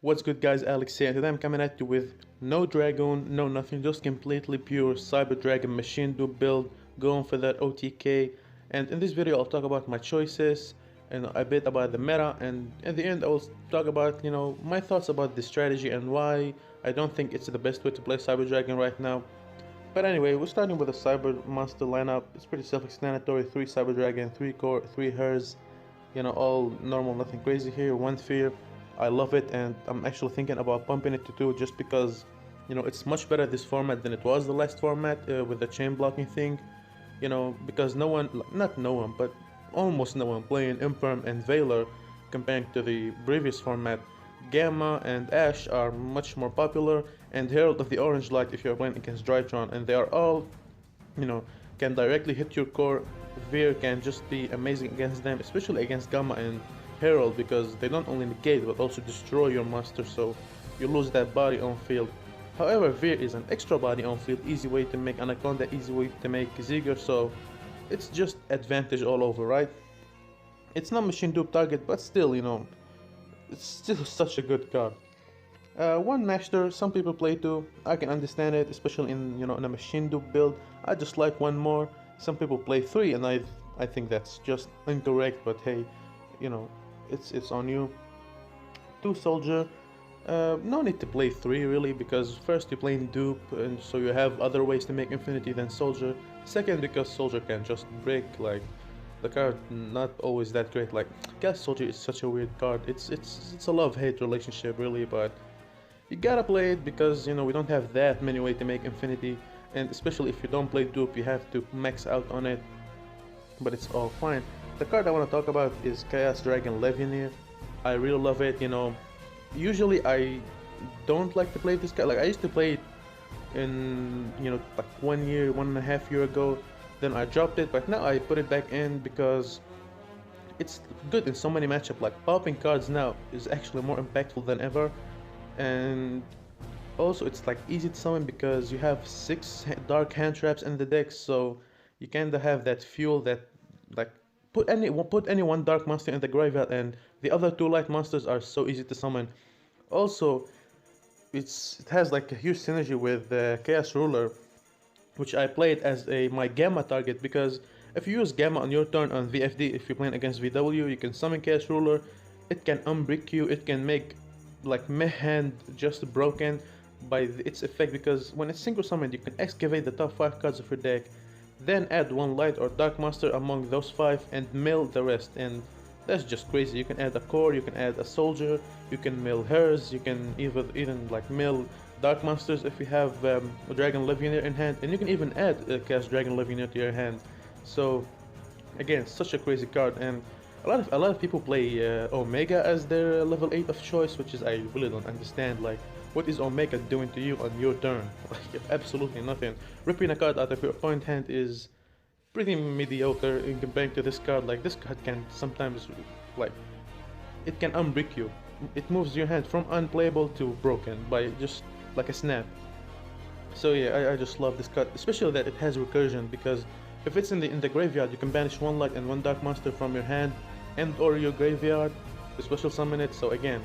What's good guys, Alex here, and today I'm coming at you with no dragon, no nothing, just completely pure Cyber Dragon machine dupe build, going for that OTK. And in this video I'll talk about my choices and a bit about the meta, and at the end I will talk about, my thoughts about the strategy and why I don't think it's the best way to play Cyber Dragon right now. But anyway, we're starting with a Cyber Monster lineup. It's pretty self-explanatory, 3 Cyber Dragon, 3 Core, 3 Hers, all normal, nothing crazy here. 1 Fear, I love it, and I'm actually thinking about pumping it to 2 just because, it's much better this format than it was the last format with the chain blocking thing. Because no one, not no one, but almost no one playing Imperm and Veiler comparing to the previous format. Gamma and Ash are much more popular, and Herald of the Orange Light if you're playing against Drytron, and they are all, you know, can directly hit your core. Veer can just be amazing against them, especially against Gamma and Herald, because they not only negate but also destroy your monster, so you lose that body on field. However, Veer is an extra body on field, easy way to make Anaconda, easy way to make Ziegler, so it's just advantage all over, right? It's not machine dupe target, but still, it's still such a good card. One master, some people play two. I can understand it, especially in a machine dupe build. I just like one more. Some people play three, and I think that's just incorrect. But hey, it's on you. Two soldier. No need to play three really, because first you're playing dupe, and so you have other ways to make infinity than soldier. Second, because soldier can just break like the card not always that great. Like Gas Soldier is such a weird card. It's a love-hate relationship really, but you gotta play it because we don't have that many ways to make infinity, and especially if you don't play dupe, you have to max out on it. But it's all fine. The card I want to talk about is Chaos Dragon Legionnaire. I really love it. Usually I don't like to play this card. Like I used to play it in like 1 year, 1.5 years ago. Then I dropped it, but now I put it back in because it's good in so many matchups. Like popping cards now is actually more impactful than ever, and also it's like easy to summon because you have 6 dark hand traps in the deck, so you kinda have that fuel that like put any one dark monster in the graveyard, and the other 2 light monsters are so easy to summon. Also, it has like a huge synergy with the Chaos Ruler, which I played as my Gamma target, because if you use Gamma on your turn on VFD, if you're playing against VW, you can summon Chaos Ruler, it can unbrick you, it can make like meh hand just broken by its effect, because when it's single summoned you can excavate the top 5 cards of your deck, then add 1 light or dark monster among those 5 and mill the rest, and that's just crazy. You can add a core, you can add a soldier, you can mill hers, you can even like mill dark monsters if you have a Dragon Legionnaire in hand, and you can even add a Cast Dragon Legionnaire to your hand. So again, such a crazy card, and a lot of people play Omega as their level 8 of choice, which is I really don't understand. Like, what is Omega doing to you on your turn? Like, absolutely nothing. Ripping a card out of your opponent hand is pretty mediocre in comparing to this card. Like, this card can sometimes, like, it can unbrick you. It moves your hand from unplayable to broken by just like a snap. So yeah, I just love this card, especially that it has recursion, because if it's in the graveyard, you can banish 1 light and 1 dark monster from your hand and or your graveyard to special summon it. So again,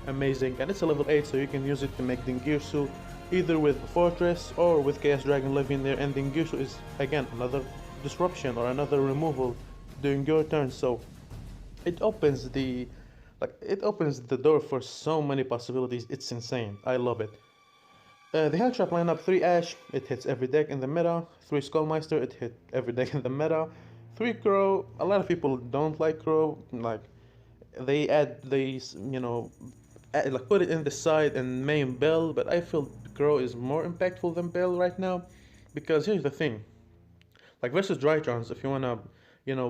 amazing, and it's a level 8, so you can use it to make Dingirsu either with Fortress or with Chaos Dragon Legionnaire, and Dingirsu is again another disruption or another removal during your turn. So it opens the door for so many possibilities. It's insane. I love it. The Helltrap lineup: 3 Ash, it hits every deck in the meta. 3 Skullmeister, it hit every deck in the meta. 3 Crow, a lot of people don't like Crow. Like, they add these, like put it in the side and main Bell, but I feel Crow is more impactful than Bell right now. Because here's the thing, like versus Drytrons, if you wanna,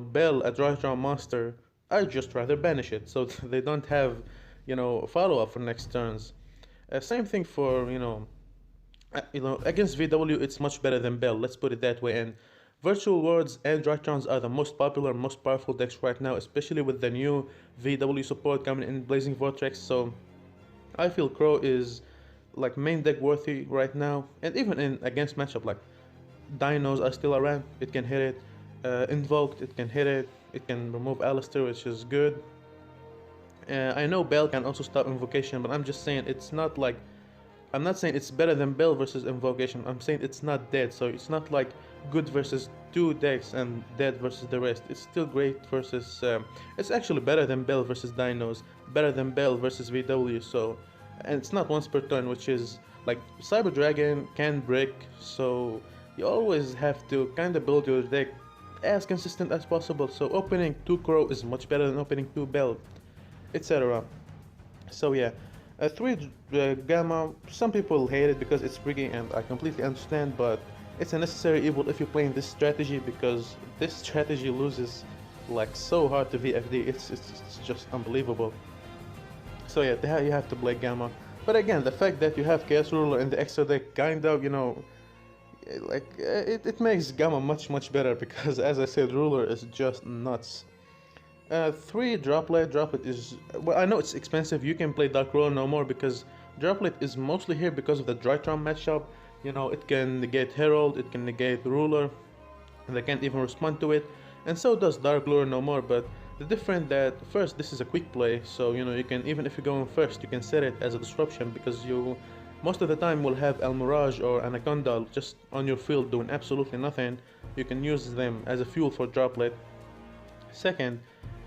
Bell a Drytron monster, I'd just rather banish it, so they don't have, follow-up for next turns. Same thing for, against VW, it's much better than Bell, let's put it that way. And Virtual Worlds and Drytrons are the most popular, most powerful decks right now, especially with the new VW support coming in Blazing Vortex. So I feel Crow is like main deck worthy right now, and even in against matchup like Dinos are still around, it can hit it. Invoked, it can hit it. It can remove Alistair, which is good. I know Bell can also stop Invocation, but I'm just saying it's not like, I'm not saying it's better than Bell versus Invocation. I'm saying it's not dead, so it's not like good versus two decks and dead versus the rest. It's still great versus. It's actually better than Bell versus Dinos, better than Bell versus VW. So, and it's not once per turn, which is like Cyber Dragon can break. So you always have to kind of build your deck as consistent as possible. So opening two Crow is much better than opening two Bell, etc. So yeah, 3 Gamma, some people hate it because it's tricky, and I completely understand, but it's a necessary evil if you're playing this strategy, because this strategy loses like so hard to VFD. It's just unbelievable. So yeah, you have to play Gamma. But again, the fact that you have Chaos Ruler in the extra deck kind of, it makes Gamma much better because, as I said, Ruler is just nuts. 3 Droplet. Droplet is, well, I know it's expensive. You can play Dark Ruler no more because Droplet is mostly here because of the Drytron matchup. It can negate Herald, it can negate Ruler, and they can't even respond to it. And so does Dark Ruler no more, but the difference that first, this is a quick play, so you can, even if you're going first, you can set it as a disruption because you most of the time will have El Mirage or Anaconda just on your field doing absolutely nothing. You can use them as a fuel for Droplet. Second,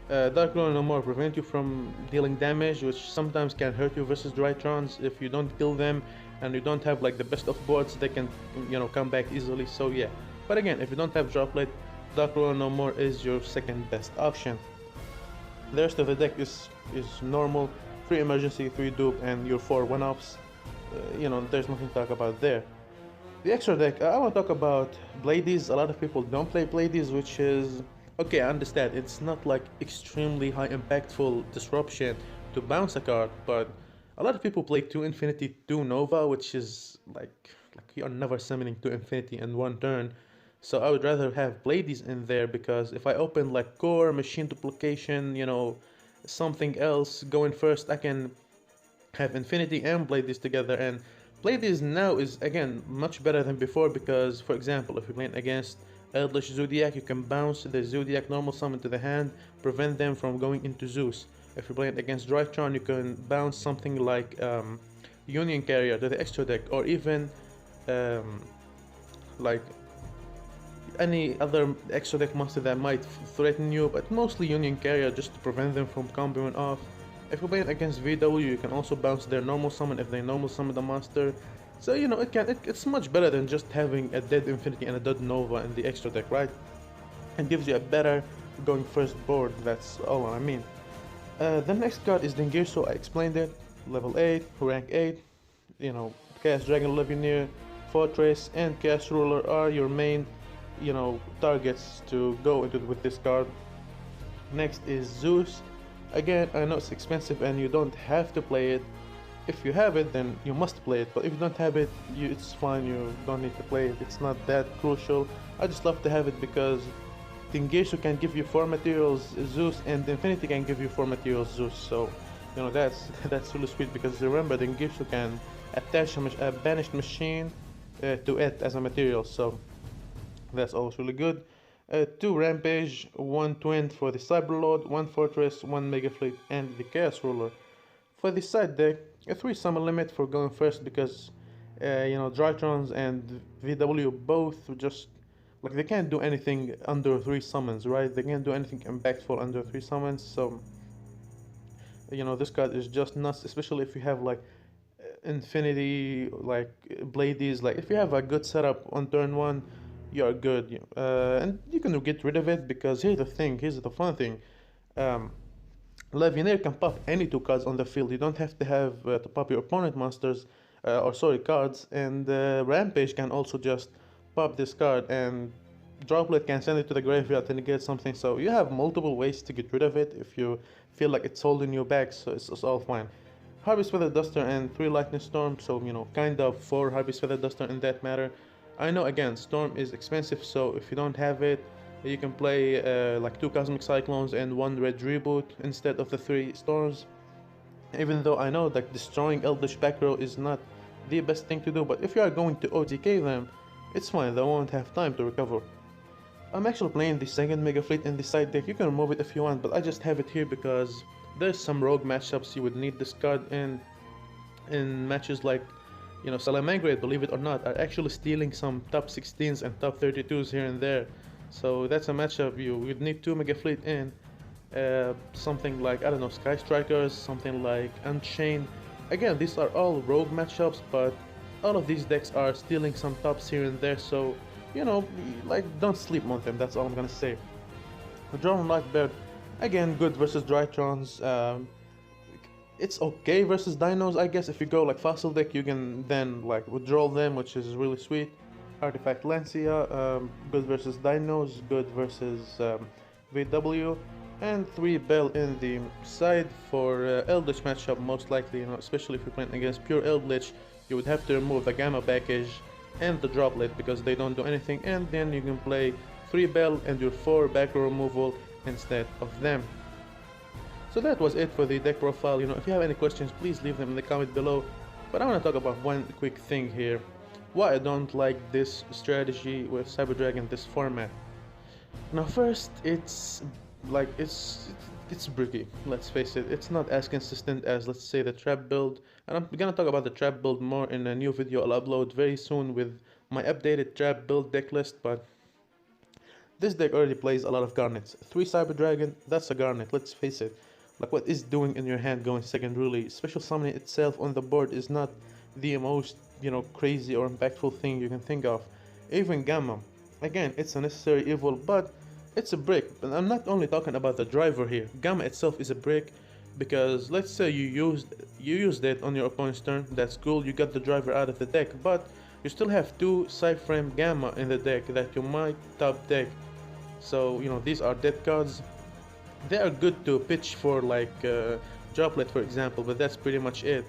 Dark Ruler no more prevent you from dealing damage, which sometimes can hurt you versus Drytrons. If you don't kill them and you don't have like the best of boards, they can come back easily. So yeah, but again, if you don't have Droplet, Dark Ruler no more is your second best option. The rest of the deck is normal: 3 emergency, 3 dupe, and your 4 one-offs. There's nothing to talk about there. The extra deck, I want to talk about Bladies. A lot of people don't play Bladies, which is okay. I understand it's not like extremely high impactful disruption to bounce a card, but a lot of people play 2 Infinity, 2 Nova, which is like you're never summoning 2 Infinity in one turn. So I would rather have Bladies in there because if I open like Core, Machine Duplication, something else going first, I can have Infinity and Bladies together. And Bladies now is again much better than before because, for example, if you're playing against Eldritch Zodiac, you can bounce the Zodiac normal summon to the hand, prevent them from going into Zeus. If you're playing against Drytron, you can bounce something like Union Carrier to the extra deck, or even like any other extra deck monster that might threaten you, but mostly Union Carrier just to prevent them from comboing off. If you're playing against VW, you can also bounce their normal summon if they normal summon the monster. So it's much better than just having a dead Infinity and a dead Nova in the extra deck, right? It gives you a better going first board, that's all I mean. The next card is Dingirsu. I explained it. Level 8, rank 8. Chaos Dragon Legionnaire, Fortress, and Chaos Ruler are your main, targets to go into with this card. Next is Zeus. Again, I know it's expensive and you don't have to play it. If you have it, then you must play it, but if you don't have it, it's fine, you don't need to play it. It's not that crucial. I just love to have it because Dingirsu can give you 4 materials Zeus, and Infinity can give you 4 materials Zeus. So, that's really sweet because remember, Dingirsu can attach a banished machine to it as a material. So that's always really good. 2 Rampage, 1 Twin for the Cyberlord, 1 Fortress, 1 Mega Fleet, and the Chaos Ruler. For the side deck, a 3 summon limit for going first because, Drytrons and VW both just, they can't do anything under 3 summons, right? They can't do anything impactful under 3 summons, so, this card is just nuts, especially if you have, Infinity, Bladies. If you have a good setup on turn 1, you're good. And you can get rid of it because here's the fun thing. Legionnaire can pop any 2 cards on the field. You don't have to have to pop your opponent monsters, cards. And Rampage can also just pop this card, and Droplet can send it to the graveyard and get something. So you have multiple ways to get rid of it if you feel like it's holding you back. So it's all fine. Harvest Feather Duster and 3 Lightning Storm. So kind of 4 Harvest Feather Duster in that matter. I know again Storm is expensive, so if you don't have it, you can play 2 Cosmic Cyclones and 1 Red Reboot instead of the 3 Storms. Even though I know that destroying Eldritch back row is not the best thing to do, but if you are going to OTK them, it's fine, they won't have time to recover. I'm actually playing the second Mega Fleet in the side deck. You can remove it if you want, but I just have it here because There's some rogue matchups you would need this card in matches like, Salamangreat, believe it or not, are actually stealing some top 16s and top 32s here and there. So that's a matchup you would need 2 Mega Fleet in. Something like, I don't know, Sky Strikers, something like Unchained. Again, these are all rogue matchups, but all of these decks are stealing some tops here and there, so, like, don't sleep on them, that's all I'm gonna say. Drone Nightbird, again, good versus Drytrons. It's okay versus Dinos, I guess. If you go like Fossil deck, you can then like withdraw them, which is really sweet. Artifact Lancia, good versus Dinos, good versus VW, and 3 Bell in the side for Eldritch matchup, most likely, especially if you're playing against pure Eldritch, you would have to remove the Gamma package and the Droplet because they don't do anything, and then you can play 3 Bell and your 4 back row removal instead of them. So that was it for the deck profile. If you have any questions, please leave them in the comment below. But I want to talk about one quick thing here. Why I don't like this strategy with Cyber Dragon, this format. Now first, it's bricky, let's face it. It's not as consistent as, let's say, the trap build. And I'm gonna talk about the trap build more in a new video I'll upload very soon with my updated trap build deck list, but this deck already plays a lot of Garnets. 3 Cyber Dragon, that's a Garnet, let's face it. Like, what is doing in your hand going second, really? Special summoning itself on the board is not the most, crazy or impactful thing you can think of. Even Gamma, again, it's a necessary evil, but it's a brick. And I'm not only talking about the driver here. Gamma itself is a brick because let's say you used it on your opponent's turn, that's cool, you got the driver out of the deck, but you still have 2 Cyframe Gamma in the deck that you might top deck. So, these are dead cards. They are good to pitch for, like Droplet, for example, but that's pretty much it.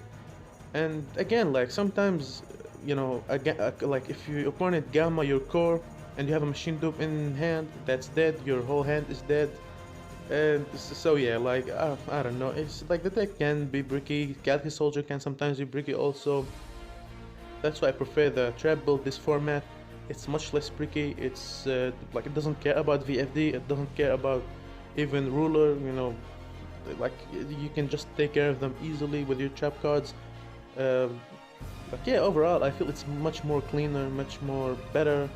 And again, like, sometimes, again, like, if your opponent Gamma your core and you have a Machine Dupe in hand, that's dead, your whole hand is dead. And so yeah, like, I don't know, it's like the deck can be bricky. Galaxy Soldier can sometimes be bricky also. That's why I prefer the trap build, this format. It's much less bricky. It's like, it doesn't care about VFD, it doesn't care about even Ruler, like, you can just take care of them easily with your trap cards. But yeah, overall I feel it's much more cleaner, much more better,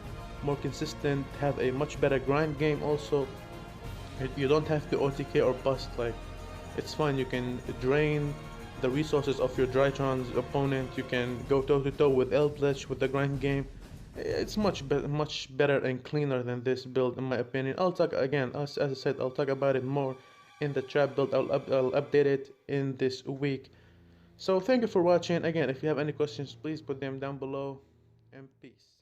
more consistent, have a much better grind game also. You don't have to OTK or bust, like, it's fine. You can drain the resources of your Drytron's opponent, you can go toe to toe with Eldritch with the grind game. It's much better and cleaner than this build, in my opinion. I'll talk again, as I said, I'll talk about it more in the trap build. I'll update it in this week. So thank you for watching. Again, if you have any questions, please put them down below, and peace.